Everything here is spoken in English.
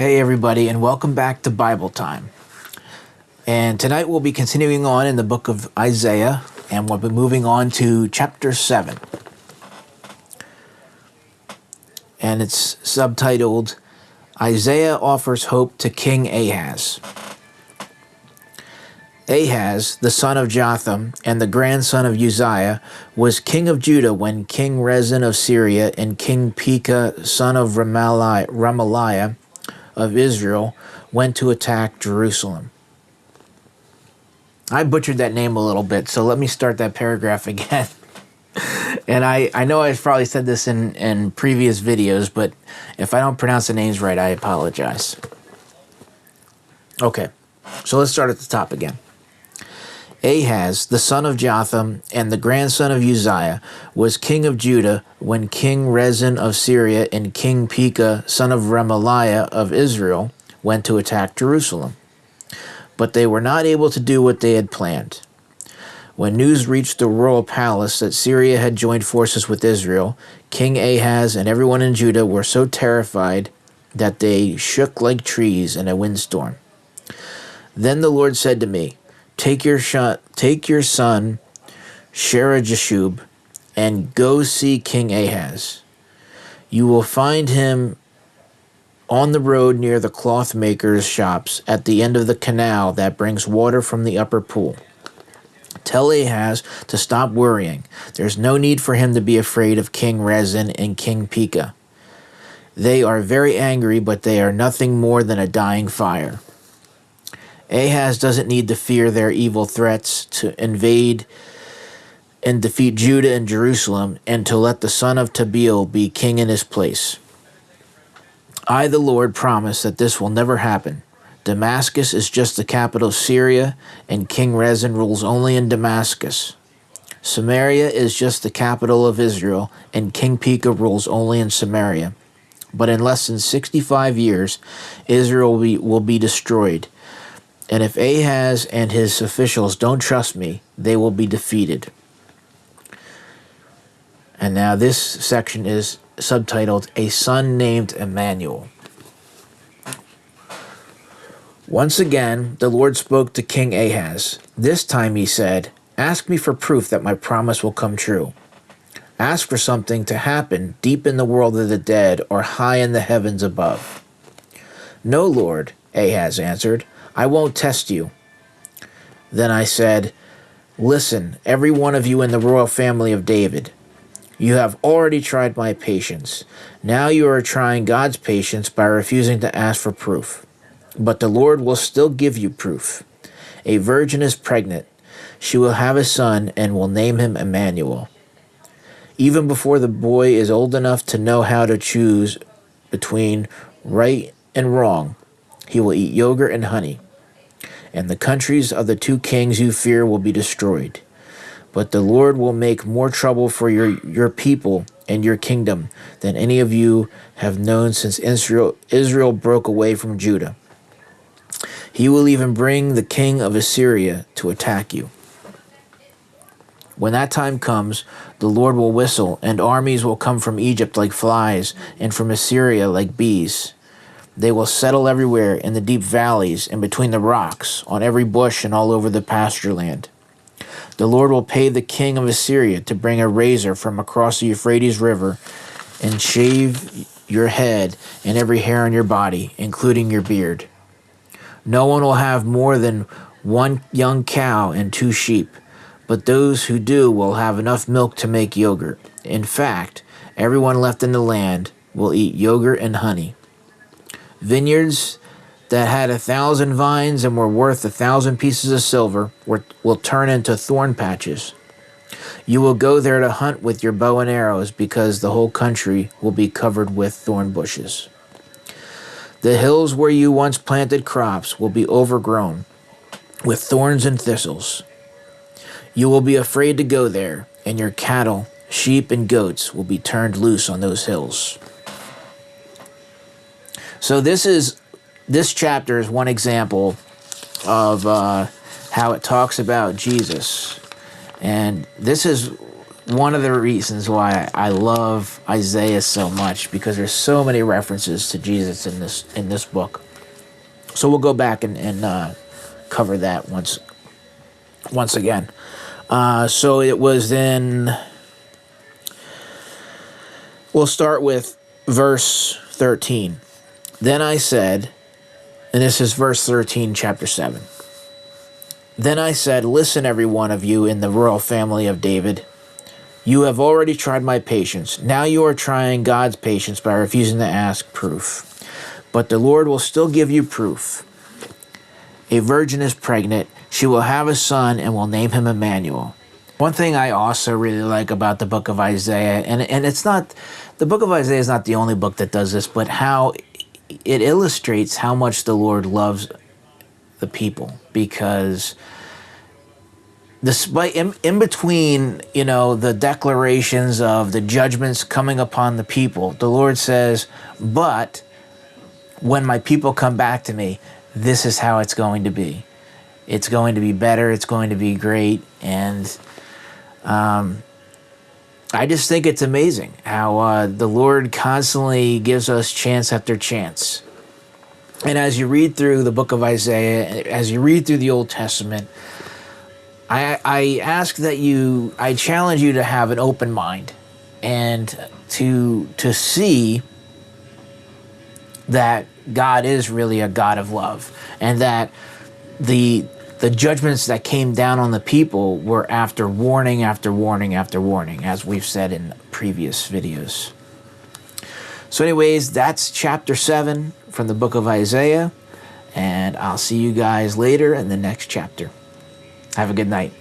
Hey everybody, and welcome back to Bible Time. And tonight we'll be continuing on in the book of Isaiah, and we'll be moving on to chapter 7. And it's subtitled, Isaiah Offers Hope to King Ahaz. Ahaz, the son of Jotham and the grandson of Uzziah, was king of Judah when King Rezin of Syria and King Pekah, son of Remaliah of Israel, went to attack Jerusalem. I butchered that name a little bit, so let me start that paragraph again. And I know I've probably said this in previous videos, but if I don't pronounce the names right, I apologize. Okay, so let's start at the top again. Ahaz, the son of Jotham and the grandson of Uzziah, was king of Judah when King Rezin of Syria and King Pekah, son of Remaliah of Israel, went to attack Jerusalem. But they were not able to do what they had planned. When news reached the royal palace that Syria had joined forces with Israel, King Ahaz and everyone in Judah were so terrified that they shook like trees in a windstorm. Then the Lord said to me, Take your son, Sherajashub, and go see King Ahaz. You will find him on the road near the cloth makers' shops at the end of the canal that brings water from the upper pool. Tell Ahaz to stop worrying. There's no need for him to be afraid of King Rezin and King Pekah. They are very angry, but they are nothing more than a dying fire. Ahaz doesn't need to fear their evil threats to invade and defeat Judah and Jerusalem and to let the son of Tabeel be king in his place. I, the Lord, promise that this will never happen. Damascus is just the capital of Syria, and King Rezin rules only in Damascus. Samaria is just the capital of Israel, and King Pekah rules only in Samaria. But in less than 65 years, Israel will be destroyed. And if Ahaz and his officials don't trust me, they will be defeated. And now this section is subtitled, A Son Named Emmanuel. Once again, the Lord spoke to King Ahaz. This time he said, Ask me for proof that my promise will come true. Ask for something to happen deep in the world of the dead or high in the heavens above. No, Lord, Ahaz answered. I won't test you. Then I said, Listen, every one of you in the royal family of David. You have already tried my patience. Now you are trying God's patience by refusing to ask for proof. But the Lord will still give you proof. A virgin is pregnant. She will have a son and will name him Emmanuel. Even before the boy is old enough to know how to choose between right and wrong, he will eat yogurt and honey, and the countries of the two kings you fear will be destroyed. But the Lord will make more trouble for your people and your kingdom than any of you have known since Israel broke away from Judah. He will even bring the king of Assyria to attack you. When that time comes, the Lord will whistle, and armies will come from Egypt like flies, and from Assyria like bees. They will settle everywhere in the deep valleys and between the rocks, on every bush and all over the pasture land. The Lord will pay the king of Assyria to bring a razor from across the Euphrates River and shave your head and every hair on your body, including your beard. No one will have more than one young cow and 2 sheep, but those who do will have enough milk to make yogurt. In fact, everyone left in the land will eat yogurt and honey. Vineyards that had 1,000 vines and were worth 1,000 pieces of silver will turn into thorn patches. You will go there to hunt with your bow and arrows because the whole country will be covered with thorn bushes. The hills where you once planted crops will be overgrown with thorns and thistles. You will be afraid to go there, and your cattle, sheep, and goats will be turned loose on those hills. So this chapter is one example of how it talks about Jesus. And this is one of the reasons why I love Isaiah so much, because there's so many references to Jesus in this book. So we'll go back and cover that once again. So it was in. We'll start with verse 13. Then I said, and this is verse 13, chapter 7. Then I said, listen, every one of you in the royal family of David. You have already tried my patience. Now you are trying God's patience by refusing to ask proof. But the Lord will still give you proof. A virgin is pregnant. She will have a son and will name him Emmanuel. One thing I also really like about the book of Isaiah, and it's not, the book of Isaiah is not the only book that does this, but how it illustrates how much the Lord loves the people. Because despite in between, the declarations of the judgments coming upon the people, the Lord says, but when my people come back to me, this is how it's going to be. It's going to be better. It's going to be great. And I just think it's amazing how the Lord constantly gives us chance after chance. And as you read through the book of Isaiah, as you read through the Old Testament, I ask that I challenge you to have an open mind and to see that God is really a God of love, and that the judgments that came down on the people were after warning after warning after warning, as we've said in previous videos. So anyways, that's chapter 7 from the book of Isaiah, and I'll see you guys later in the next chapter. Have a good night.